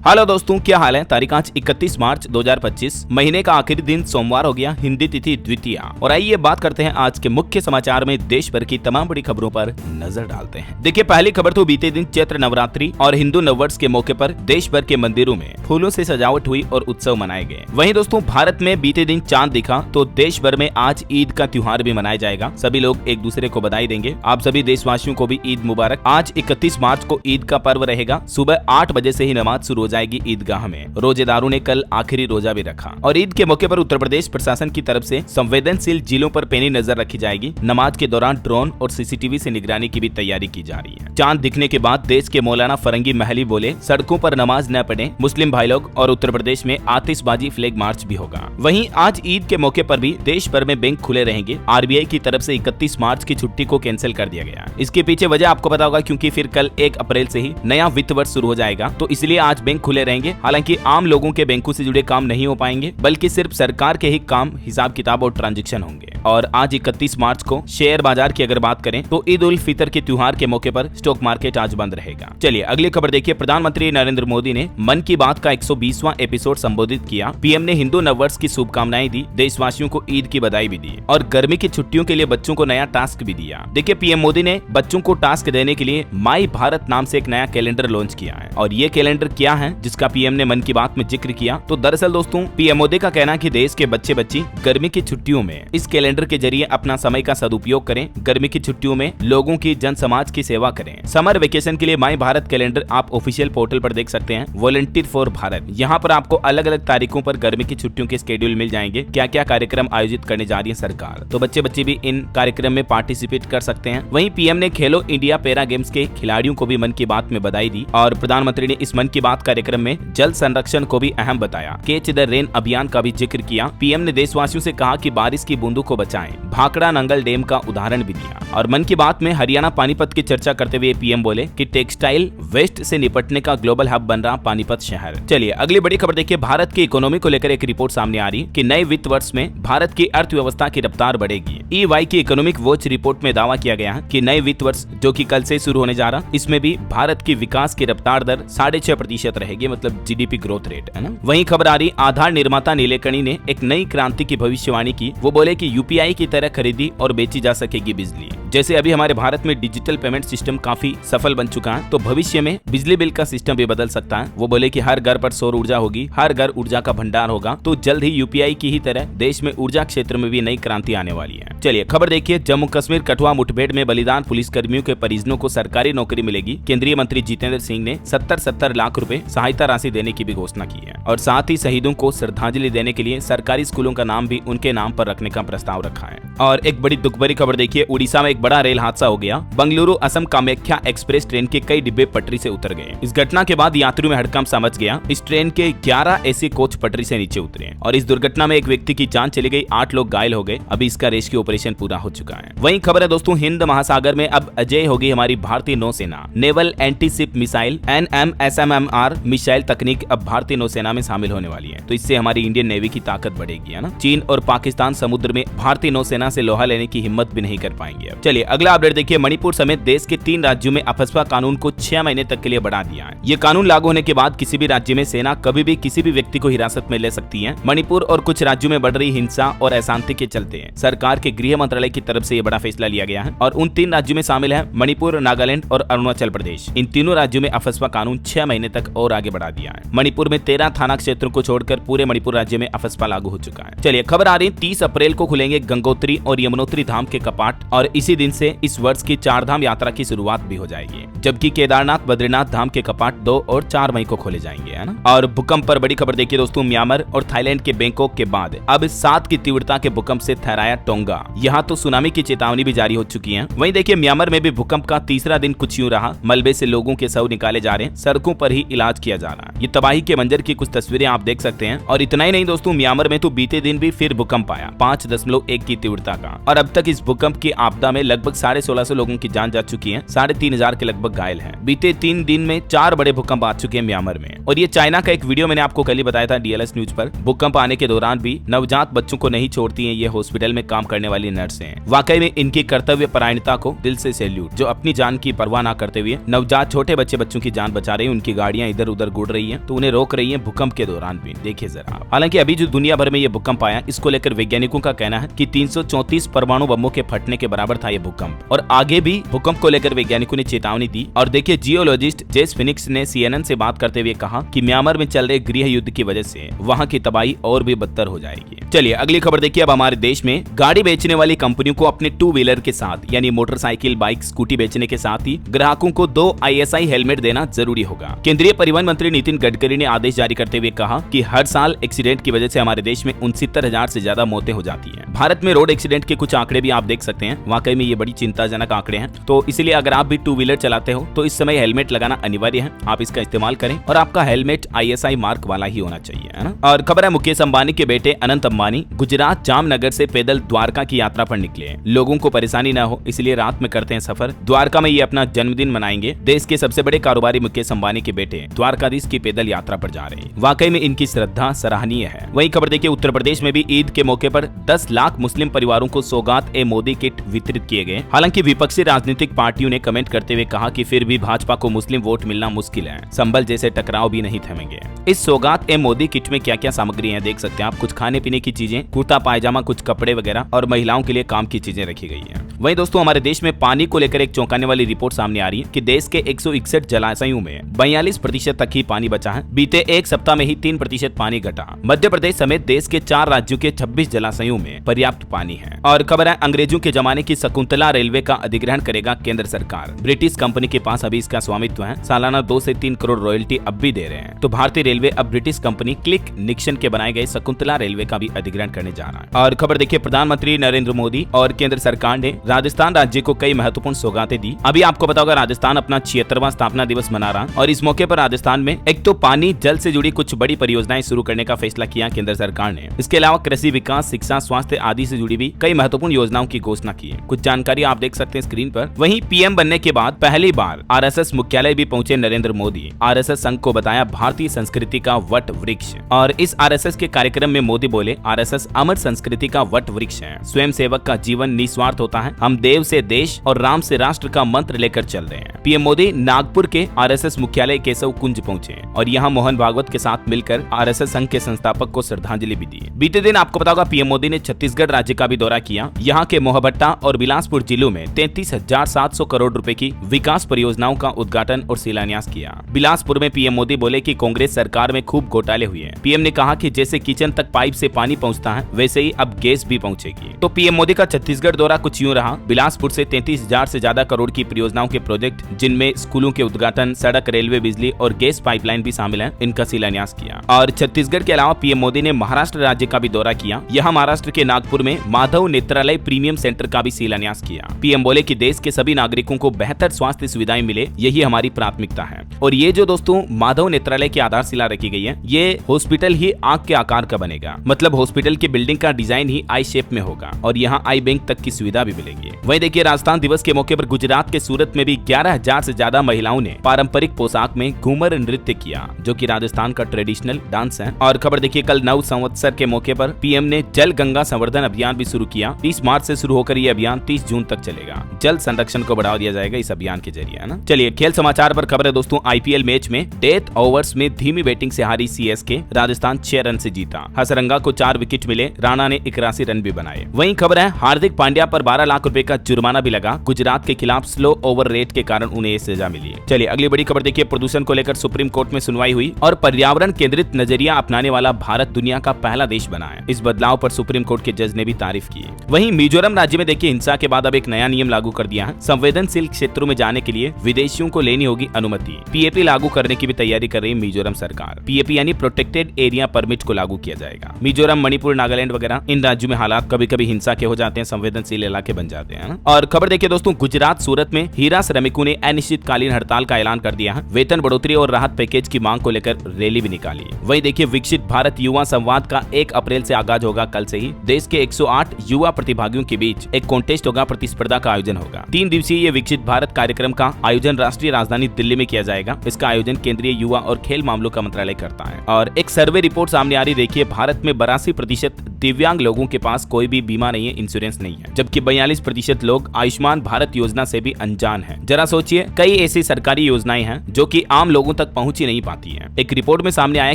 Hello दोस्तों, क्या हाल है। तारीख आज 31 मार्च 2025, महीने का आखिरी दिन सोमवार हो गया, हिंदी तिथि द्वितीया। और आइए बात करते हैं आज के मुख्य समाचार में देश भर की तमाम बड़ी खबरों पर नजर डालते हैं। देखिए, पहली खबर तो बीते दिन चैत्र नवरात्रि और हिंदू नववर्ष के मौके पर देश भर के मंदिरों में फूलों से सजावट हुई और उत्सव मनाए गए। वहीं दोस्तों, भारत में बीते दिन चांद दिखा तो देश भर में आज ईद का त्योहार भी मनाया जाएगा। सभी लोग एक दूसरे को बधाई देंगे। आप सभी देशवासियों को भी ईद मुबारक। आज 31 मार्च को ईद का पर्व रहेगा। सुबह 8 बजे से ही नमाज शुरू हो जाएगी ईदगाह में। रोजेदारों ने कल आखिरी रोजा भी रखा और ईद के मौके पर उत्तर प्रदेश प्रशासन की तरफ से संवेदनशील जिलों पर पैनी नजर रखी जाएगी। नमाज के दौरान ड्रोन और सीसीटीवी से निगरानी की भी तैयारी की जा रही है। चांद दिखने के बाद देश के मौलाना फरंगी महली बोले, सड़कों पर नमाज न पढ़े मुस्लिम भाई लोग। और उत्तर प्रदेश में आतिशबाजी फ्लैग मार्च भी होगा। वहीं आज ईद के मौके पर भी देश भर में बैंक खुले रहेंगे। आरबीआई की तरफ से 31 मार्च की छुट्टी को कैंसिल कर दिया गया। इसके पीछे वजह आपको पता होगा, क्योंकि फिर कल 1 अप्रैल से ही नया वित्त वर्ष शुरू हो जाएगा, तो इसलिए आज बैंक खुले रहेंगे। हालांकि आम लोगों के बैंकों से जुड़े काम नहीं हो पाएंगे, बल्कि सिर्फ सरकार के ही काम, हिसाब किताब और ट्रांजैक्शन होंगे। और आज 31 मार्च को शेयर बाजार की अगर बात करें तो ईद उल फितर के त्योहार के मौके पर स्टॉक मार्केट आज बंद रहेगा। चलिए अगली खबर देखिए। प्रधानमंत्री नरेंद्र मोदी ने मन की बात का 120वां एपिसोड संबोधित किया। पीएम ने हिंदू नववर्ष की शुभकामनाएं दी, देशवासियों को ईद की बधाई भी दी और गर्मी की छुट्टियों के लिए बच्चों को नया टास्क भी दिया। देखिए, पीएम मोदी ने बच्चों को टास्क देने के लिए माई भारत नाम से एक नया कैलेंडर लॉन्च किया है। और ये कैलेंडर क्या है जिसका पीएम ने मन की बात में जिक्र किया, तो दरअसल दोस्तों, पीएम मोदी का कहना है कि देश के बच्चे बच्ची गर्मी की छुट्टियों में इस कैलेंडर के जरिए अपना समय का सदुपयोग करें। गर्मी की छुट्टियों में लोगों की जन समाज की सेवा करें। समर वेकेशन के लिए माई भारत कैलेंडर आप ऑफिशियल पोर्टल पर देख सकते हैं, वॉलंटियर फॉर भारत। यहाँ पर आपको अलग अलग तारीखों पर गर्मी की छुट्टियों के स्केड्यूल मिल जाएंगे, क्या क्या कार्यक्रम आयोजित करने जा रही है सरकार। तो बच्चे बच्चे भी इन कार्यक्रम में पार्टिसिपेट कर सकते हैं। वहीं पीएम ने खेलो इंडिया पैरा गेम्स के खिलाड़ियों को भी मन की बात में बधाई दी। और प्रधानमंत्री ने इस मन की बात कार्यक्रम में जल संरक्षण को भी अहम बताया। कैच द रेन अभियान का भी जिक्र किया। पीएम ने देशवासियों से कहा कि बारिश की बूंदों को बचाएं। भाखड़ा नंगल डैम का उदाहरण भी दिया। और मन की बात में हरियाणा पानीपत की चर्चा करते हुए पीएम बोले कि टेक्सटाइल वेस्ट से निपटने का ग्लोबल हब बन रहा पानीपत शहर। चलिए अगली बड़ी खबर देखिए। भारत की इकोनॉमी को लेकर एक रिपोर्ट सामने आ रही कि नए वित्त वर्ष में भारत की अर्थव्यवस्था की रफ्तार बढ़ेगी। EY की इकोनॉमिक वॉच रिपोर्ट में दावा किया गया है कि नए वित्त वर्ष जो कि कल से शुरू होने जा रहा, इसमें भी भारत की विकास की रफ्तार दर 6.5% रहेगी, मतलब जीडीपी ग्रोथ रेट है ना। वहीं खबर आ रही, आधार निर्माता नीलेकणी ने एक नई क्रांति की भविष्यवाणी की। वो बोले कि यूपीआई की तरह खरीदी और बेची जा सकेगी बिजली। जैसे अभी हमारे भारत में डिजिटल पेमेंट सिस्टम काफी सफल बन चुका है, तो भविष्य में बिजली बिल का सिस्टम भी बदल सकता है। वो बोले कि हर घर पर सौर ऊर्जा होगी, हर घर ऊर्जा का भंडार होगा, तो जल्द ही यूपीआई की ही तरह देश में ऊर्जा क्षेत्र में भी नई क्रांति आने वाली है। चलिए खबर देखिए। जम्मू कश्मीर कठुआ मुठभेड़ में बलिदान पुलिसकर्मियों के परिजनों को सरकारी नौकरी मिलेगी। केंद्रीय मंत्री जितेंद्र सिंह ने 70 लाख रुपए सहायता राशि देने की भी घोषणा की है। और साथ ही शहीदों को श्रद्धांजलि देने के लिए सरकारी स्कूलों का नाम भी उनके नाम पर रखने का प्रस्ताव रखा है। और एक बड़ी दुख भरी खबर देखिए। उड़ीसा में एक बड़ा रेल हादसा हो गया। बंगलुरु असम कामाख्या एक्सप्रेस ट्रेन के कई डिब्बे पटरी से उतर गए। इस घटना के बाद यात्रियों में हड़कंप सा मच गया। इस ट्रेन के 11 ऐसे कोच पटरी से नीचे उतरे और इस दुर्घटना में एक व्यक्ति की जान चली गई, 8 लोग घायल हो गए। अभी इसका रेस्क्यू ऑपरेशन पूरा हो चुका है। वहीं खबर है दोस्तों, हिंद महासागर में अब अजय होगी हमारी भारतीय नौसेना। Naval anti ship missile NMSMR missile तकनीक अब भारतीय नौसेना में शामिल होने वाली है, तो इससे हमारी इंडियन नेवी की ताकत बढ़ेगी, है ना। चीन और पाकिस्तान समुद्र में भारतीय नौसेना से लोहा लेने की हिम्मत भी नहीं कर पाएंगे। अब चलिए अगला अपडेट देखिए। मणिपुर समेत देश के 3 राज्यों में अफस्पा कानून को 6 महीने तक के लिए बढ़ा दिया है। ये कानून लागू होने के बाद किसी भी राज्य में सेना कभी भी किसी भी व्यक्ति को हिरासत में ले सकती है। मणिपुर और कुछ राज्यों में बढ़ रही हिंसा और अशांति के चलते सरकार के गृह मंत्रालय की तरफ से ये बड़ा फैसला लिया गया है। और उन 3 राज्यों में शामिल है मणिपुर, नागालैंड और अरुणाचल प्रदेश। इन तीनों राज्यों में अफस्पा कानून 6 महीने तक और आगे बढ़ा दिया है। मणिपुर में 13 थाना क्षेत्रों को छोड़कर पूरे मणिपुर राज्य में अफस्पा लागू हो चुका है। चलिए खबर आ रही, 30 अप्रैल को खुलेंगे गंगोत्री और यमुनोत्री धाम के कपाट और इसी दिन से इस वर्ष की 4 धाम यात्रा की शुरुआत भी हो जाएगी। जबकि केदारनाथ बद्रीनाथ धाम के कपाट 2 और 4 मई को खोले जाएंगे, है ना। और भूकंप पर बड़ी खबर देखिए दोस्तों। म्यांमार और थाईलैंड के बैंकॉक के बाद अब 7 की तीव्रता के भूकंप से थराया टोंगा। यहाँ तो सुनामी की चेतावनी भी जारी हो चुकी है। वहीं देखिए, म्यांमार में भी भूकंप का तीसरा दिन कुछ यूं रहा। मलबे से लोगों के शव निकाले जा रहे हैं, सड़कों पर ही इलाज किया जा रहा है। ये तबाही के मंजर की कुछ तस्वीरें आप देख सकते हैं। और इतना ही नहीं दोस्तों, म्यांमार में तो बीते दिन भी फिर भूकंप आया। 5.1 की तीव्रता तीव्रता का। और अब तक इस भूकंप की आपदा में लगभग 1650 लोगों की जान जा चुकी है, 3500 के लगभग घायल हैं। बीते 3 दिन में 4 बड़े भूकंप आ चुके हैं म्यांमार में। और ये चाइना का एक वीडियो मैंने आपको कल ही बताया था DLS न्यूज पर। भूकंप आने के दौरान भी नवजात बच्चों को नहीं छोड़ती है ये हॉस्पिटल में काम करने वाली नर्स हैं। वाकई में इनकी कर्तव्य परायणता को दिल से सैल्यूट, जो अपनी जान की परवाह न करते हुए नवजात छोटे बच्चों की जान बचा रही है। उनकी गाड़ियां इधर उधर गुड़ रही है तो उन्हें रोक रही है भूकंप के दौरान भी। देखिए जरा। हालांकि अभी जो दुनिया भर में ये भूकंप आया, इसको लेकर वैज्ञानिकों का कहना है कि 334 परमाणु बमों के फटने के बराबर था ये भूकंप। और आगे भी भूकंप को लेकर वैज्ञानिकों ने चेतावनी दी। और देखिए, जियोलॉजिस्ट जेस फिनिक्स ने CNN से बात करते हुए कहा कि म्यांमार में चल रहे गृह युद्ध की वजह से वहां की तबाही और भी बदतर हो जाएगी। चलिए अगली खबर देखिए। अब हमारे देश में गाड़ी बेचने वाली कंपनियों को अपने 2 व्हीलर के साथ यानी मोटरसाइकिल, बाइक, स्कूटी बेचने के साथ ही ग्राहकों को 2 ISI हेलमेट देना जरूरी होगा। केंद्रीय परिवहन मंत्री नितिन गडकरी ने आदेश जारी करते हुए कहा कि हर साल एक्सीडेंट की वजह से हमारे देश में 69,000 से ज्यादा मौतें हो जाती हैं। भारत में रोड एक्सीडेंट के कुछ आंकड़े भी आप देख सकते हैं। वाकई में ये बड़ी चिंताजनक आंकड़े हैं। तो इसलिए अगर आप भी 2 व्हीलर चलाते हो तो इस समय हेलमेट लगाना अनिवार्य है। आप इसका इस्तेमाल करें और आपका हेलमेट ISI मार्क वाला ही होना चाहिए, है ना। और खबर है, मुकेश अंबानी के बेटे अनंत अंबानी गुजरात जामनगर से पैदल द्वारका की यात्रा पर निकले। लोगों को परेशानी न हो इसलिए रात में करते हैं सफर। द्वारका में ये अपना जन्मदिन मनाएंगे। देश के सबसे बड़े कारोबारी मुकेश अंबानी के बेटे द्वारकाधीश की पैदल यात्रा पर जा रहे हैं। वाकई में इनकी श्रद्धा सराहनीय है। वहीं खबर देखिए, उत्तर प्रदेश में भी ईद के मौके पर 10 लाख मुस्लिम परिवारों को सौगात-ए-मोदी किट वितरित किए गए। हालांकि विपक्षी राजनीतिक पार्टियों ने कमेंट करते हुए कहा कि फिर भी भाजपा को मुस्लिम वोट मिलना मुश्किल है, संभल जैसे टकराव भी नहीं थमेंगे। इस सौगात-ए-मोदी किट में क्या क्या सामग्री है देख सकते हैं आप। कुछ खाने पीने की चीजें, कुर्ता पायजामा, कुछ कपड़े वगैरह और महिलाओं के लिए काम की चीजें रखी गई है। वहीं दोस्तों, हमारे देश में पानी को लेकर एक चौंकाने वाली रिपोर्ट सामने आ रही है कि देश के 161 जलाशयों में 42% तक ही पानी बचा है। बीते एक सप्ताह में ही 3% पानी घटा। मध्य प्रदेश समेत देश के 4 राज्यों के 26 जलाशयों में पर्याप्त पानी है। और खबर है, अंग्रेजों के जमाने की शकुंतला रेलवे का अधिग्रहण करेगा केंद्र सरकार। ब्रिटिश कंपनी के पास अभी इसका स्वामित्व है। सालाना 2 से 3 करोड़ रॉयल्टी अब भी दे रहे हैं। तो भारतीय रेलवे अब ब्रिटिश कंपनी क्लिक निक्सन के बनाए गए शकुंतला रेलवे का भी अधिग्रहण करने जा रहा है। और खबर देखिए, प्रधानमंत्री नरेंद्र मोदी और केंद्र सरकार ने राजस्थान राज्य को कई महत्वपूर्ण सौगातें दी। अभी आपको पता होगा, राजस्थान अपना 76वां स्थापना दिवस मना रहा और इस मौके पर राजस्थान में एक तो पानी जल से जुड़ी कुछ बड़ी परियोजनाएं शुरू करने का फैसला किया केंद्र सरकार ने। इसके अलावा कृषि विकास, शिक्षा, स्वास्थ्य आदि से जुड़ी भी कई महत्वपूर्ण योजनाओं की घोषणा की है। कुछ जानकारी आप देख सकते हैं स्क्रीन पर। वहीं PM बनने के बाद पहली बार RSS मुख्यालय भी पहुंचे नरेंद्र मोदी। RSS संघ को बताया भारतीय संस्कृति का वट वृक्ष। और इस RSS के कार्यक्रम में मोदी बोले, RSS अमर संस्कृति का वट वृक्ष है। स्वयं सेवक का जीवन निस्वार्थ होता है। हम देव से देश और राम से राष्ट्र का मंत्र लेकर चल रहे हैं। PM मोदी नागपुर के RSS मुख्यालय केशव कुंज पहुंचे और यहां मोहन भागवत के साथ मिलकर RSS संघ के संस्थापक को श्रद्धांजलि भी दी। बीते दिन आपको पता होगा, PM मोदी ने छत्तीसगढ़ राज्य का भी दौरा किया। यहाँ के मोहभट्टा और बिलासपुर जिलों में 33,700 करोड़ रुपए की विकास परियोजनाओं का उद्घाटन और शिलान्यास किया। बिलासपुर में PM मोदी बोले कि कांग्रेस सरकार में खूब घोटाले हुए हैं। PM ने कहा कि जैसे किचन तक पाइप से पानी पहुंचता है, वैसे ही अब गैस भी पहुंचेगी। तो PM मोदी का छत्तीसगढ़ दौरा कुछ यूं रहा। बिलासपुर से 33,000 से ज्यादा करोड़ की परियोजनाओं के प्रोजेक्ट, जिनमें स्कूलों के उद्घाटन, सड़क, रेलवे, बिजली और गैस पाइपलाइन भी शामिल है, इनका शिलान्यास किया। और छत्तीसगढ़ के अलावा PM मोदी ने महाराष्ट्र राज्य का भी दौरा किया। यहाँ महाराष्ट्र के नागपुर में माधव नेत्रालय प्रीमियम सेंटर का भी शिलान्यास किया। PM बोले कि देश के सभी नागरिकों को बेहतर स्वास्थ्य सुविधाएं मिले, यही हमारी प्राथमिकता है। और ये जो दोस्तों माधव नेत्रालय की आधारशिला रखी गई है, ये हॉस्पिटल ही आंख के आकार का बनेगा। मतलब हॉस्पिटल की बिल्डिंग का डिजाइन ही आई शेप में होगा और यहाँ आई बैंक तक की सुविधा भी मिलेगी। वहीं देखिए, राजस्थान दिवस के मौके पर गुजरात के सूरत में भी 11,000 से ज्यादा महिलाओं ने पारंपरिक पोशाक में घूमर नृत्य किया, जो कि राजस्थान का ट्रेडिशनल डांस है। और खबर देखिए, कल नव संवत्सर के मौके पर PM ने जल गंगा संवर्धन अभियान भी शुरू किया। 30 मार्च से शुरू होकर ये अभियान 30 जून तक चलेगा। जल संरक्षण को बढ़ावा दिया जाएगा इस अभियान के जरिए, है ना। चलिए खेल समाचार पर खबर है दोस्तों। IPL मैच में डेथ ओवर्स में धीमी बैटिंग से हारी CSK, राजस्थान 6 रन से जीता। हसरंगा को 4 विकेट मिले, राणा ने 81 रन भी बनाए। वहीं खबर है, हार्दिक पांड्या पर 12 लाख रुपए का जुर्माना भी लगा। गुजरात के खिलाफ स्लो ओवर रेट के कारण उन्हें सजा मिली। चलिए अगली बड़ी खबर देखिए। प्रदूषण को लेकर सुप्रीम कोर्ट में सुनवाई हुई और पर्यावरण केंद्रित नजरिया अपनाने वाला भारत दुनिया का पहला देश बना है। इस बदलाव पर सुप्रीम कोर्ट के जज ने भी तारीफ की। वहीं मिजोरम राज्य में देखिए, हिंसा के बाद अब एक नया नियम लागू कर दिया है। संवेदनशील क्षेत्रों में जाने के लिए विदेशियों को लेनी होगी अनुमति। PAP लागू करने की भी तैयारी कर रही है मिजोरम सरकार। PAP यानी प्रोटेक्टेड एरिया परमिट को लागू किया जाएगा। मिजोरम, मणिपुर, नागालैंड वगैरह इन राज्यों में हालात कभी कभी हिंसा के हो जाते हैं, संवेदनशील इलाके बन जाते हैं। और खबर देखिए दोस्तों, गुजरात सूरत में हीरा श्रमिकों ने अनिश्चितकालीन हड़ताल का ऐलान कर दिया है। वेतन बढ़ोतरी और राहत पैकेज की मांग को लेकर रैली भी निकाली। वहीं देखिए, विकसित भारत युवा संवाद का 1 अप्रैल से आगाज होगा। कल से ही देश के 108 60 युवा प्रतिभागियों के बीच एक कॉन्टेस्ट होगा, प्रतिस्पर्धा का आयोजन होगा। 3 दिवसीय ये विकसित भारत कार्यक्रम का आयोजन राष्ट्रीय राजधानी दिल्ली में किया जाएगा। इसका आयोजन केंद्रीय युवा और खेल मामलों का मंत्रालय करता है। और एक सर्वे रिपोर्ट सामने आ रही, देखिए भारत में 82% दिव्यांग लोगों के पास कोई भी बीमा नहीं है, इंश्योरेंस नहीं है, जबकि 42% लोग आयुष्मान भारत योजना से भी अनजान हैं। जरा सोचिए, कई ऐसी सरकारी योजनाएं हैं जो कि आम लोगों तक पहुंच ही नहीं पाती हैं। एक रिपोर्ट में सामने आया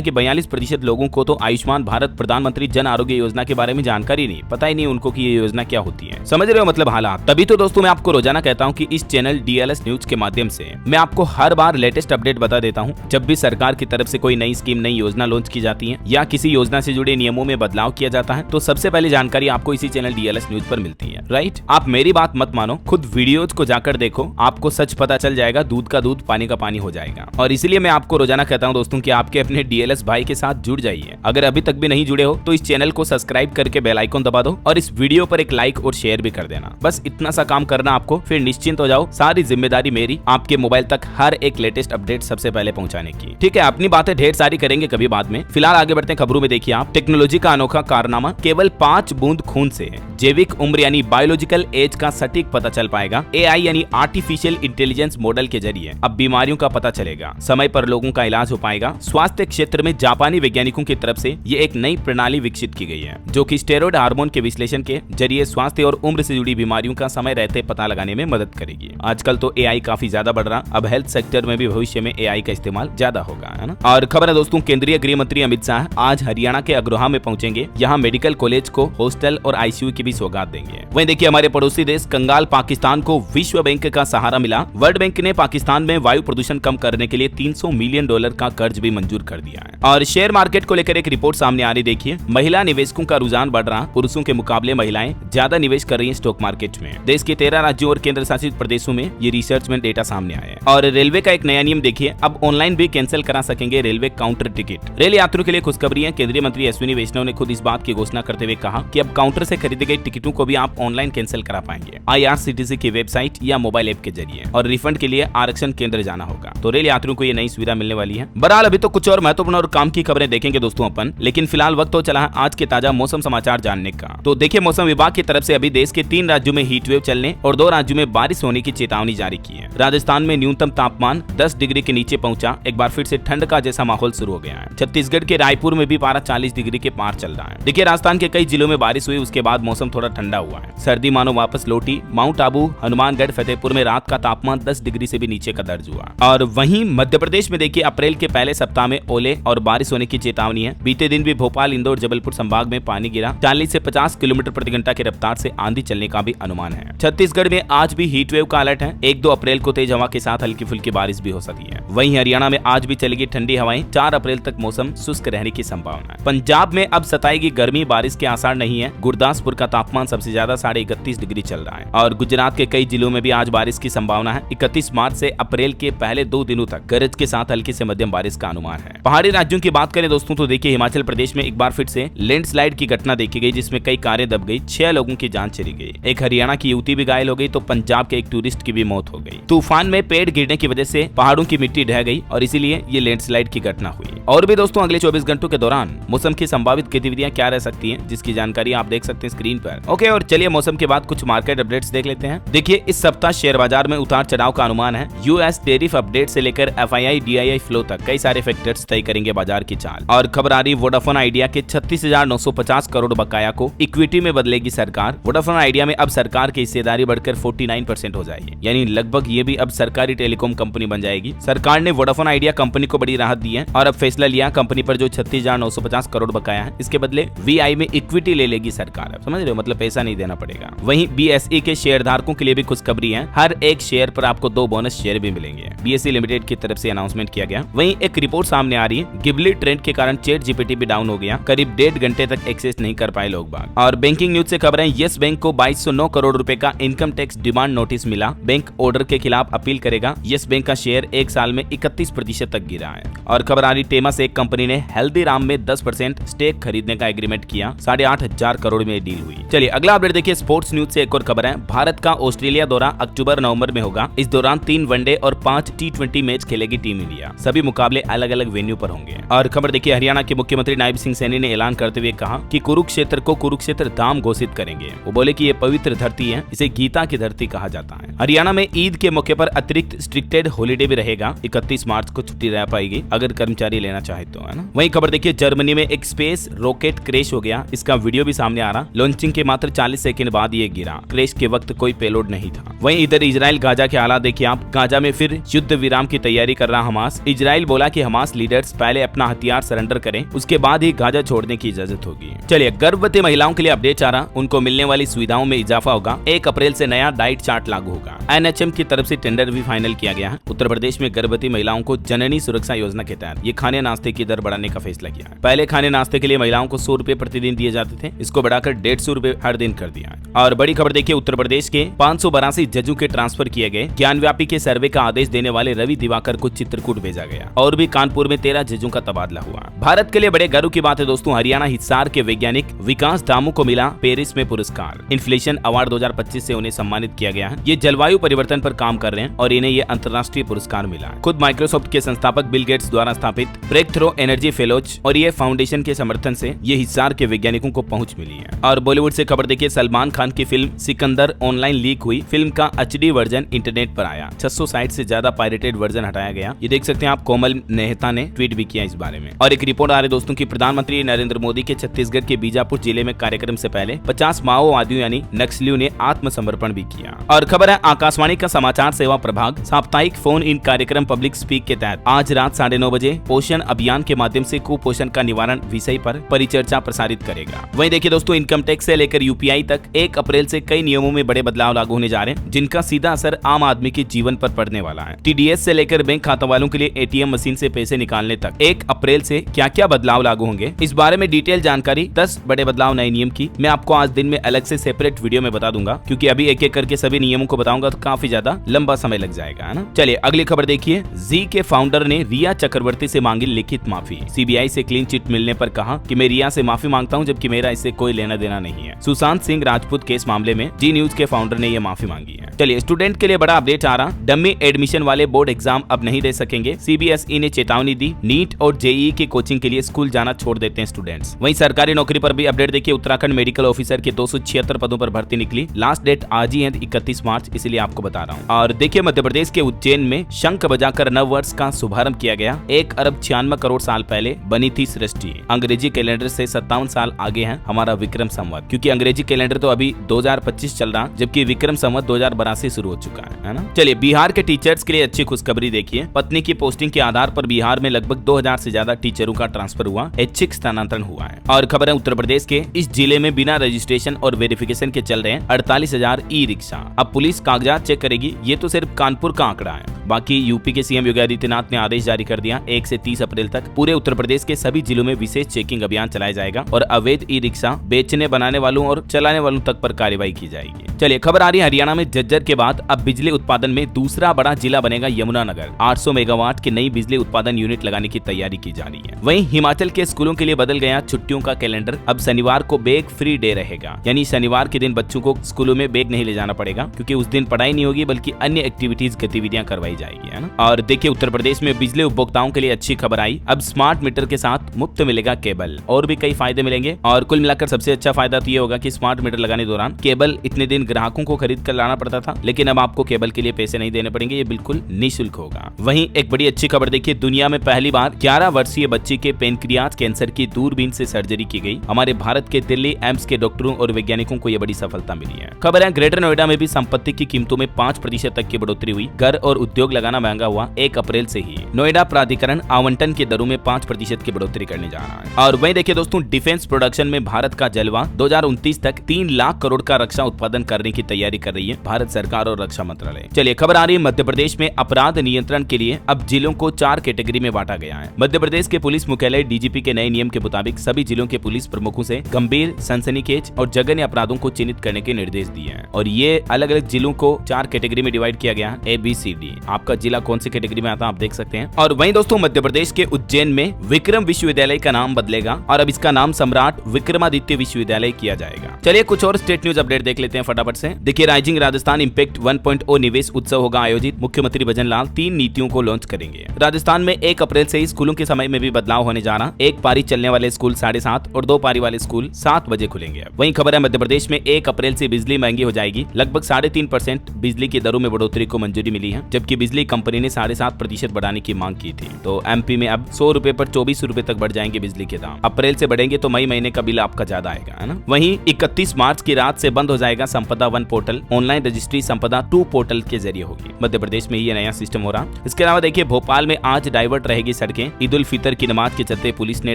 कि 42% लोगों को तो आयुष्मान भारत प्रधानमंत्री जन आरोग्य योजना के बारे में जानकारी नहीं, पता ही नहीं उनको कि ये योजना क्या होती है। समझ रहे हो मतलब हालात। तभी तो दोस्तों मैं आपको रोजाना कहता हूँ कि इस चैनल DLS न्यूज के माध्यम से मैं आपको हर बार लेटेस्ट अपडेट बता देता हूँ। जब भी सरकार की तरफ से कोई नई स्कीम, नई योजना लॉन्च की जाती है या किसी योजना से जुड़े नियमों में बदलाव किया जाता है, तो सबसे पहले जानकारी आपको इसी चैनल DLS न्यूज पर मिलती है। राइट, आप मेरी बात मत मानो, खुद वीडियोज को जाकर देखो, आपको सच पता चल जाएगा, दूध का दूध पानी का पानी हो जाएगा। और इसीलिए मैं आपको रोजाना कहता हूं दोस्तों कि आपके अपने DLS भाई के साथ जुड़ जाइए। अगर अभी तक भी नहीं जुड़े हो तो इस चैनल को सब्सक्राइब करके बेल आइकन दबा दो और इस वीडियो पर एक लाइक और शेयर भी कर देना। बस इतना सा काम करना आपको, फिर निश्चिंत हो जाओ, सारी जिम्मेदारी मेरी आपके मोबाइल तक हर एक लेटेस्ट अपडेट सबसे पहले पहुंचाने की। ठीक है, अपनी बातें ढेर सारी करेंगे कभी बाद में, फिलहाल आगे बढ़ते हैं खबरों में। देखिए आप, टेक्नोलॉजी का अनोखा कारनामा, केवल 5 बूंद खून से जैविक उम्र यानी बायोलॉजिकल एज का सटीक पता चल पाएगा। AI यानी आर्टिफिशियल इंटेलिजेंस मॉडल के जरिए अब बीमारियों का पता चलेगा, समय पर लोगों का इलाज हो पाएगा। स्वास्थ्य क्षेत्र में जापानी वैज्ञानिकों की तरफ से ये एक नई प्रणाली विकसित की गई है, जो कि स्टेरॉइड हार्मोन के विश्लेषण के जरिए स्वास्थ्य और उम्र से जुड़ी बीमारियों का समय रहते पता लगाने में मदद करेगी। आजकल तो AI काफी ज्यादा बढ़ रहा, अब हेल्थ सेक्टर में भी भविष्य में AI का इस्तेमाल ज्यादा होगा, है ना। और खबर है दोस्तों, केंद्रीय गृह मंत्री अमित शाह आज हरियाणा के अग्रोहा में पहुंचेंगे। यहाँ मेडिकल कॉलेज को हॉस्टल और ICU की भी सौगात देंगे। वहीं देखिए हमारे पड़ोसी देश कंगाल पाकिस्तान को विश्व बैंक का सहारा मिला। वर्ल्ड बैंक ने पाकिस्तान में वायु प्रदूषण कम करने के लिए $300 मिलियन का कर्ज भी मंजूर कर दिया है। और शेयर मार्केट को लेकर एक रिपोर्ट सामने आ रही, देखिए महिला निवेशकों का रुझान बढ़ रहा, पुरुषों के मुकाबले महिलाएं ज्यादा निवेश कर रही हैं स्टॉक मार्केट में। देश के 13 राज्यों और केंद्र शासित प्रदेशों में ये रिसर्च में डेटा सामने आया है। और रेलवे का एक नया नियम देखिए, अब ऑनलाइन भी कैंसिल करा सकेंगे रेलवे काउंटर टिकट। रेल यात्रियों के लिए खुशखबरी है। केंद्रीय मंत्री अश्विनी वैष्णव ने खुद इस बात की घोषणा करते हुए कहा कि अब काउंटर से खरीदे गए टिकटों को भी आप ऑनलाइन कैंसिल करा पाएंगे, IRCTC की वेबसाइट या मोबाइल ऐप के जरिए। और रिफंड के लिए आरक्षण केंद्र जाना होगा। तो रेल यात्रियों को ये नई सुविधा मिलने वाली है। बहरहाल अभी तो कुछ और महत्वपूर्ण और काम की खबरें देखेंगे दोस्तों अपन, लेकिन फिलहाल वक्त हो चला है आज के ताजा मौसम समाचार जानने का। तो देखिए मौसम विभाग की तरफ से अभी देश के 3 राज्यों में हीट वेव चलने और 2 राज्यों में बारिश होने की चेतावनी जारी की है। राजस्थान में न्यूनतम तापमान 10 डिग्री के नीचे पहुंचा, एक बार फिर से ठंड का जैसा माहौल शुरू हो गया है। छत्तीसगढ़ के रायपुर में भी पारा 40 डिग्री के पार चल रहा है। देखिए राजस्थान के कई जिलों में बारिश हुई, उसके बाद मौसम थोड़ा ठंडा हुआ है, सर्दी मानो वापस लौटी। माउंट आबू, हनुमानगढ़, फतेहपुर में रात का तापमान 10 डिग्री से भी नीचे का दर्ज हुआ। और वहीं मध्य प्रदेश में देखिए अप्रैल के पहले सप्ताह में ओले और बारिश होने की चेतावनी है। बीते दिन भी भोपाल, इंदौर, जबलपुर संभाग में पानी गिरा। 40 से 50 किलोमीटर प्रति घंटा की रफ्तार से आंधी चलने का भी अनुमान है। छत्तीसगढ़ में आज भी हीट वेव का अलर्ट है। 1-2 अप्रैल को तेज हवा के साथ हल्की फुल्की बारिश भी हो सकती है। वहीं हरियाणा में आज भी चलेगी ठंडी हवाएं। 4 अप्रैल तक मौसम शुष्क रहने की संभावना है। पंजाब में अब सताएगी गर्मी, बारिश के आसार नहीं है। गुरदासपुर का तापमान सबसे ज्यादा 31.5 डिग्री चल रहा है। और गुजरात के कई जिलों में भी आज बारिश की संभावना है। 31 मार्च से अप्रैल के पहले 2 दिनों तक गरज के साथ हल्की से मध्यम बारिश का अनुमान है। पहाड़ी राज्यों की बात करें दोस्तों तो देखिए हिमाचल प्रदेश में एक बार फिर से लैंडस्लाइड की घटना देखी गई, जिसमें कई कारें दब गई, 6 लोगों की जान चली गई। एक हरियाणा की युवती भी घायल हो गई तो पंजाब के एक टूरिस्ट की भी मौत हो गई। तूफान में पेड़ गिरने की वजह से पहाड़ों की मिट्टी ढह गई और इसीलिए ये लैंडस्लाइड की घटना हुई। और भी दोस्तों अगले 24 घंटों के दौरान मौसम की संभावित गतिविधियां क्या रह सकती हैं, जिसकी जानकारी आप देख सकते हैं स्क्रीन पर। ओके, और चलिए मौसम के बाद कुछ मार्केट अपडेट्स देख लेते हैं। देखिए इस सप्ताह शेयर बाजार में उतार चढ़ाव का अनुमान है। यूएस टेरिफ अपडेट से लेकर FII DII फ्लो तक कई सारे फैक्टर्स तय करेंगे बाजार की चाल। और खबर आ रही वोडाफोन आइडिया के 36,950 करोड़ बकाया को इक्विटी में बदलेगी सरकार। वोडाफोन आइडिया में अब सरकार की हिस्सेदारी बढ़कर 49% हो जाएगी, यानी लगभग ये भी अब सरकारी टेलीकॉम कंपनी बन जाएगी। सरकार ने वोडाफोन आइडिया कंपनी को बड़ी राहत दी है और अब फैसला लिया कंपनी पर जो 36,950 करोड़ बकाया है इसके बदले VI में इक्विटी ले लेगी सरकार। अब समझ रहे हो, मतलब पैसा नहीं देना पड़ेगा। वहीं BSE के शेयर धारकों के लिए भी खुशखबरी है। हर एक शेयर पर आपको 2 बोनस शेयर भी मिलेंगे। BSE लिमिटेड की तरफ से अनाउंसमेंट किया गया। वहीं एक रिपोर्ट सामने आ रही है, गिबली ट्रेंड के कारण ChatGPT भी डाउन हो गया, करीब 1.5 घंटे तक एक्सेस नहीं कर पाए लोग बाग। और बैंकिंग न्यूज से खबर है, यस बैंक को 2209 करोड़ रुपए का इनकम टैक्स डिमांड नोटिस मिला। बैंक ऑर्डर के खिलाफ अपील करेगा। यस बैंक का शेयर 1 साल में 31% तक गिरा है। और खबर आ रही टेमा से एक कंपनी ने हल्दीराम में 10% स्टेक खरीदने का एग्रीमेंट किया, 8,500 करोड़ में डील हुई। चलिए अगला अपडेट देखिए स्पोर्ट्स न्यूज से एक और खबर है। भारत का ऑस्ट्रेलिया दौरा अक्टूबर नवंबर में होगा। इस दौरान 3 वनडे और 5 T20 मैच खेलेगी टीम इंडिया। सभी मुकाबले अलग अलग वेन्यू पर होंगे। और खबर देखिए हरियाणा के मुख्यमंत्री नायब सिंह सैनी ने ऐलान करते हुए कहा कि कुरुक्षेत्र को कुरुक्षेत्र धाम घोषित करेंगे। वो बोले कि ये पवित्र धरती है, इसे गीता की धरती कहा जाता है। हरियाणा में ईद के मौके पर अतिरिक्त स्ट्रिक्टेड हॉलीडे भी रहेगा। 31 मार्च को छुट्टी रह पाएगी अगर कर्मचारी लेना चाहे तो, है ना। वहीं खबर देखिए जर्मनी में एक स्पेस रॉकेट क्रैश हो गया। इसका वीडियो भी सामने आ रहा। लॉन्चिंग के मात्र 40 सेकंड बाद ये गिरा। क्रैश के वक्त कोई पेलोड नहीं था। वहीं इधर इजराइल गाजा के हालात देखिए आप। गाजा में फिर युद्ध विराम की तैयारी कर रहा हमास। इजराइल बोला कि हमास लीडर्स पहले अपना हथियार सरेंडर करें, उसके बाद ही गाजा छोड़ने की इजाजत होगी। चलिए गर्भवती महिलाओं के लिए अपडेट आ रहा। उनको मिलने वाली सुविधाओं में इजाफा होगा। 1 अप्रैल से नया डाइट चार्ट लागू होगा। NHM की तरफ से टेंडर भी फाइनल किया गया है। उत्तर प्रदेश में गर्भवती महिलाओं को जननी सुरक्षा योजना के तहत ये खाने नाश्ते की दर बढ़ाने का फैसला किया है। पहले खाने नाश्ते के लिए महिलाओं को 100 रुपए प्रतिदिन दिए जाते थे, इसको बढ़ाकर 150 रुपए हर दिन कर दिया है। और बड़ी खबर देखिए उत्तर प्रदेश के 582 जजों के ट्रांसफर किए गए। ज्ञानव्यापी के सर्वे का आदेश देने वाले रवि दिवाकर को चित्रकूट भेजा गया। और भी कानपुर में 13 जजों का तबादला हुआ। भारत के लिए बड़े गर्व की बात है दोस्तों, हरियाणा हिसार के वैज्ञानिक विकास दामू को मिला पेरिस में पुरस्कार। इन्फ्लेशन अवार्ड 2025 से उन्हें सम्मानित किया गया है। ये जलवायु परिवर्तन पर काम कर रहे हैं और इन्हें ये अंतर्राष्ट्रीय पुरस्कार मिला। खुद माइक्रोसॉफ्ट के संस्थापक बिल गेट्स द्वारा स्थापित ब्रेक थ्रो एनर्जी फेलोज और ये फाउंडेशन के समर्थन से ये हिसार के वैज्ञानिकों को पहुंच मिली है। और बॉलीवुड से खबर देखिए सलमान खान की फिल्म सिकंदर ऑनलाइन लीक हुई। फिल्म का HD वर्जन इंटरनेट पर आया। 600 साइट से ज्यादा पायरेटेड वर्जन हटाया गया। ये देख सकते हैं आप। कोमल नेहता ने ट्वीट भी किया इस बारे में। और एक रिपोर्ट आ रही दोस्तों की प्रधानमंत्री नरेंद्र मोदी के छत्तीसगढ़ के बीजापुर जिले में कार्यक्रम से पहले 50 माओवादियों यानी नक्सलियों ने आत्मसमर्पण भी किया। और खबर है आकाशवाणी का समाचार सेवा प्रभाग साप्ताहिक फोन इन कार्यक्रम पब्लिक स्पीक के तहत आज रात 9:30 बजे पोषण अभियान के माध्यम से कुपोषण का निवारण विषय पर परिचर्चा प्रसारित करेगा। वहीं देखिए दोस्तों इनकम टैक्स से लेकर UPI तक 1 अप्रैल से कई नियमों में बड़े बदलाव लागू होने जा रहे हैं, जिनका सीधा असर आम आदमी के जीवन पर पड़ने वाला है। TDS से लेकर बैंक खाता वालों के लिए ATM मशीन से पैसे निकालने तक 1 अप्रैल से क्या क्या बदलाव लागू होंगे, इस बारे में डिटेल जानकारी 10 बड़े बदलाव नए नियम की मैं आपको आज दिन में अलग से सेपरेट वीडियो में बता दूंगा, क्योंकि अभी एक एक करके सभी नियमों को बताऊंगा तो काफी ज्यादा लंबा समय लग जाएगा, है ना। चलिए अगली खबर देखिए। जी के फाउंडर ने रिया चक्रवर्ती से मांगी लिखित माफी। CBI से क्लीन चिट मिलने पर कहा कि मैं रिया से माफी मांगता हूं, जबकि मेरा इससे कोई लेना देना नहीं है। सुशांत सिंह राजपूत केस मामले में जी न्यूज के फाउंडर ने यह माफी मांगी है। चलिए स्टूडेंट के लिए बड़ा अपडेट आ रहा। डमी एडमिशन वाले बोर्ड एग्जाम अब नहीं दे सकेंगे। CBSE ने चेतावनी दी। नीट और JEE की कोचिंग के लिए स्कूल जाना छोड़ देते हैं स्टूडेंट्स। वहीं सरकारी नौकरी पर भी अपडेट देखिए। उत्तराखंड मेडिकल ऑफिसर के 276 पदों पर भर्ती निकली। लास्ट डेट आज ही है 31 मार्च, इसलिए आपको बता रहा हूँ। और देखिए मध्य प्रदेश के उज्जैन में शंख बजाकर नव वर्ष का शुभारंभ किया गया। 1 अरब 96 करोड़ साल पहले बनी थी सृष्टि। अंग्रेजी कैलेंडर से 57 साल आगे है हमारा विक्रम संवत, क्योंकि अंग्रेजी कैलेंडर तो अभी 2025 चल रहा, जबकि विक्रम संवत 2082 शुरू हो चुका है ना। चलिए बिहार के टीचर्स के लिए अच्छी खुशखबरी देखिए। पत्नी की पोस्टिंग के आधार पर बिहार में लगभग 2000 से ज्यादा टीचरों का ट्रांसफर हुआ। ऐच्छिक स्थानांतरण हुआ है। और खबर है उत्तर प्रदेश के इस जिले में बिना रजिस्ट्रेशन और वेरिफिकेशन के चल रहे हैं 48,000 ई-रिक्शा। अब पुलिस कागजात चेक करेगी। ये तो सिर्फ कानपुर का आंकड़ा है। बाकी यूपी के CM योगी आदित्यनाथ ने आदेश जारी कर दिया। 1 से 30 अप्रैल तक पूरे उत्तर प्रदेश के सभी जिलों में विशेष चेकिंग अभियान चलाया जाएगा और अवैध ई-रिक्शा बेचने बनाने वालों और चलाने वालों तक पर कार्रवाई की जाएगी। चलिए खबर आ रही है हरियाणा में झज्जर के बाद अब बिजली उत्पादन में दूसरा बड़ा जिला बनेगा यमुनानगर। 800 मेगावाट की नई बिजली उत्पादन यूनिट लगाने की तैयारी की जा रही है। वहीं हिमाचल के स्कूलों के लिए बदल गया छुट्टियों का कैलेंडर। अब शनिवार को बैग फ्री डे रहेगा, यानी शनिवार के दिन बच्चों को स्कूलों में बैग नहीं ले जाना पड़ेगा, क्योंकि उस दिन पढ़ाई नहीं होगी बल्कि अन्य एक्टिविटीज गतिविधियां करवाई जाएगी, है ना। और देखिए उत्तर प्रदेश में बिजली उपभोक्ताओं के लिए अच्छी खबर आई। अब स्मार्ट मीटर के साथ मुफ्त मिलेगा केबल। और भी कई फायदे मिलेंगे और कुल मिलाकर सबसे अच्छा फायदा तो ये होगा कि स्मार्ट मीटर लगाने के दौरान केबल इतने दिन ग्राहकों को खरीद कर लाना पड़ता था, लेकिन अब आपको केबल के लिए पैसे नहीं देने पड़ेंगे। ये बिल्कुल निःशुल्क होगा। वहीं एक बड़ी अच्छी खबर देखिए, दुनिया में पहली बार 11 वर्षीय बच्ची के पेनक्रियाज कैंसर की दूरबीन से सर्जरी की गई। हमारे भारत के दिल्ली एम्स के डॉक्टरों और वैज्ञानिकों को यह बड़ी सफलता मिली है। खबर है ग्रेटर नोएडा में भी संपत्ति की कीमतों में 5% तक की बढ़ोतरी हुई। घर और उद्योग लगाना महंगा हुआ। 1 अप्रैल से ही नोएडा प्राधिकरण आवंटन की दरों में 5% की बढ़ोतरी करने जा रहा है। और वहीं देखिए दोस्तों, डिफेंस प्रोडक्शन में भारत का जलवा 2029 तक 3 लाख करोड़ का रक्षा उत्पादन करने की तैयारी कर रही है भारत भारत सरकार और रक्षा मंत्रालय। चलिए खबर आ रही है मध्य प्रदेश में अपराध नियंत्रण के लिए अब जिलों को 4 कैटेगरी में बांटा गया है। मध्य प्रदेश के पुलिस मुख्यालय डीजीपी के नए नियम के मुताबिक सभी जिलों के पुलिस प्रमुखों से गंभीर, सनसनीखेज और जघन्य अपराधों को चिन्हित करने के निर्देश दिए हैं और ये अलग अलग जिलों को 4 कैटेगरी में डिवाइड किया गया है, ABCD। आपका जिला कौन सी कैटेगरी में आता है आप देख सकते हैं। और वहीं दोस्तों मध्य प्रदेश के उज्जैन में विक्रम विश्वविद्यालय का नाम बदलेगा और अब इसका नाम सम्राट विक्रमादित्य विश्वविद्यालय किया जाएगा। चलिए कुछ और स्टेट न्यूज अपडेट देख लेते हैं फटाफट से। देखिए राइजिंग राजस्थान इंपैक्ट 1.0 निवेश उत्सव होगा आयोजित। मुख्यमंत्री भजन लाल 3 नीतियों को लॉन्च करेंगे। राजस्थान में 1 अप्रैल से ही स्कूलों के समय में भी बदलाव होने जा रहा। 1 पारी चलने वाले स्कूल 7:30 और 2 पारी वाले स्कूल 7 बजे खुलेंगे। वहीं खबर है मध्य प्रदेश में 1 अप्रैल से बिजली महंगी हो जाएगी। लगभग 3.5% बिजली की दरों में बढ़ोतरी को मंजूरी मिली है, जबकि बिजली कंपनी ने 7.5% बढ़ाने की मांग की थी। तो एमपी में अब 100 रुपए पर 24 रुपए तक बढ़ जाएंगे बिजली के दाम। अप्रैल से बढ़ेंगे तो मई महीने का बिल आपका ज्यादा आएगा, है ना। वहीं 31 मार्च की रात से बंद हो जाएगा संपदा 1 पोर्टल। ऑनलाइन रजिस्ट्री संपदा 2 पोर्टल के जरिए होगी। मध्य प्रदेश में ये नया सिस्टम हो रहा। इसके अलावा देखिए भोपाल में आज डाइवर्ट रहेगी सड़कें। ईद उल फितर की नमाज के चलते पुलिस ने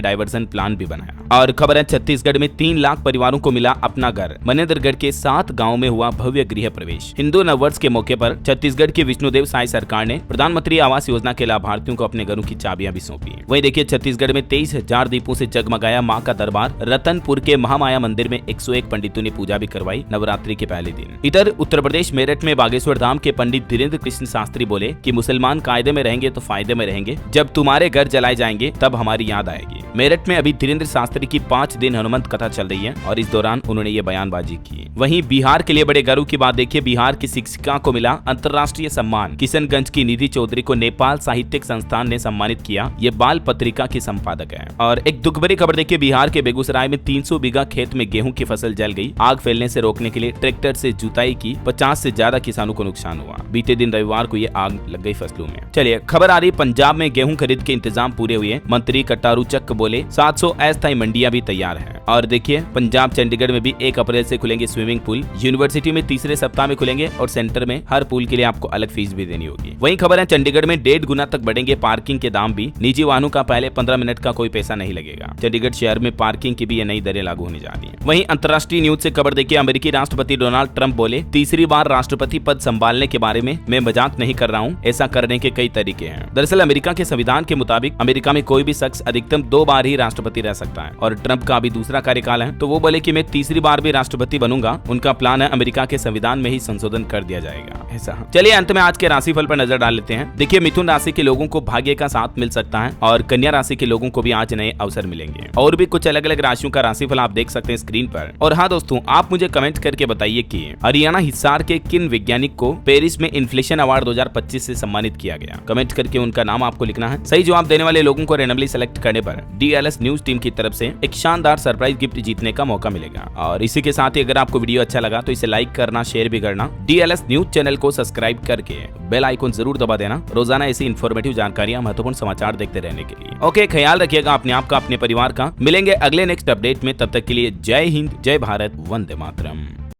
डाइवर्सन प्लान भी बनाया। और खबर है छत्तीसगढ़ में 3 लाख परिवारों को मिला अपना घर। मनेंद्रगढ़ के 7 गाँव में हुआ भव्य गृह प्रवेश। हिंदू नववर्ष के मौके पर छत्तीसगढ़ के विष्णुदेव साय सरकार ने प्रधानमंत्री आवास योजना के लाभार्थियों को अपने घरों की चाबियां भी सौंपी। वहीं देखिए छत्तीसगढ़ में 23,000 दीपों से जगमगाया मां का दरबार। रतनपुर के महामाया मंदिर में 101 पंडितों ने पूजा भी करवाई नवरात्रि के पहले दिन। इधर उत्तर प्रदेश मेरठ में बागेश्वर धाम के पंडित धीरेन्द्र कृष्ण शास्त्री बोले कि मुसलमान कायदे में रहेंगे तो फायदे में रहेंगे। जब तुम्हारे घर जलाए जाएंगे तब हमारी याद आएगी। मेरठ में अभी धीरेन्द्र शास्त्री की 5 दिन हनुमंत कथा चल रही है और इस दौरान उन्होंने ये बयानबाजी की। वहीं बिहार के लिए बड़े गर्व की बात देखिए, बिहार की शिक्षिका को मिला अंतर्राष्ट्रीय सम्मान। किशनगंज की निधि चौधरी को नेपाल साहित्यिक संस्थान ने सम्मानित किया। ये बाल पत्रिका की संपादक है। और एक दुख भरी खबर देखिए, बिहार के बेगूसराय में 300 बीघा खेत में गेहूं की फसल जल गई। आग फैलने से रोकने के लिए ट्रैक्टर से जुताई की। 50 से ज्यादा किसानों को नुकसान हुआ। बीते दिन रविवार को ये आग लग गई फसलों में। चलिए खबर आ रही, पंजाब में गेहूं खरीद के इंतजाम पूरे हुए। मंत्री कटारू चक बोले 700 अस्थायी मंडियां भी तैयार है। और देखिए पंजाब चंडीगढ़ में भी 1 अप्रैल से खुलेंगे स्विमिंग पूल। यूनिवर्सिटी में तीसरे सप्ताह में खुलेंगे और सेंटर में हर पूल के लिए आपको अलग फीस भी देनी होगी। वहीं खबर है चंडीगढ़ में 1.5 गुना तक बढ़ेंगे पार्किंग के दाम भी। निजी वाहनों का पहले 15 मिनट का कोई पैसा नहीं लगेगा। चंडीगढ़ शहर में पार्किंग की भी ये नई दरें लागू होने जा रही है। वहीं अंतर्राष्ट्रीय न्यूज से खबर देखिए, अमेरिकी राष्ट्रपति डोनाल्ड ट्रंप बोले तीसरी बार राष्ट्रपति पद संभालने के बारे में मैं मजाक नहीं कर रहा हूँ। ऐसा करने के कई तरीके हैं। दरअसल अमेरिका के संविधान के मुताबिक अमेरिका में कोई भी शख्स अधिकतम 2 बार ही राष्ट्रपति रह सकता है और ट्रंप का अभी दूसरा कार्यकाल है, तो वो बोले कि मैं तीसरी बार भी राष्ट्रपति बनूंगा। उनका प्लान है अमेरिका के संविधान में ही संशोधन कर दिया जाएगा। ऐसा चलिए अंत में आज के राशिफल पर नजर डाल लेते हैं। देखिए मिथुन राशि के लोगों को भाग्य का साथ मिल सकता है और कन्या राशि के लोगों को भी आज नए अवसर मिलेंगे। और भी कुछ अलग अलग राशियों का राशिफल आप देख सकते हैं स्क्रीन पर। और हाँ दोस्तों, आप मुझे कमेंट करके बताइए कि हरियाणा हिसार के किन वैज्ञानिक को पेरिस में इन्फ्लेशन अवार्ड 2025 से सम्मानित किया गया। कमेंट करके उनका नाम आपको लिखना है। सही जवाब देने वाले लोगों को रैंडमली सेलेक्ट करने पर DLS न्यूज टीम की तरफ से एक शानदार सरप्राइज गिफ्ट जीतने का मौका मिलेगा। और इसी के साथ ही अगर आपको वीडियो अच्छा लगा तो इसे लाइक करना, शेयर भी करना। DLS न्यूज चैनल को सब्सक्राइब करके बेल आइकन जरूर दबा देना रोजाना ऐसी इन्फॉर्मेटिव जानकारियां, महत्वपूर्ण समाचार देखते रहने के लिए। ओके, ख्याल रखिएगा अपने आप का, अपने परिवार का। मिलेंगे अगले नेक्स्ट अपडेट में, तब तक के लिए जय हिंद, जय भारत, वंदे मातरम।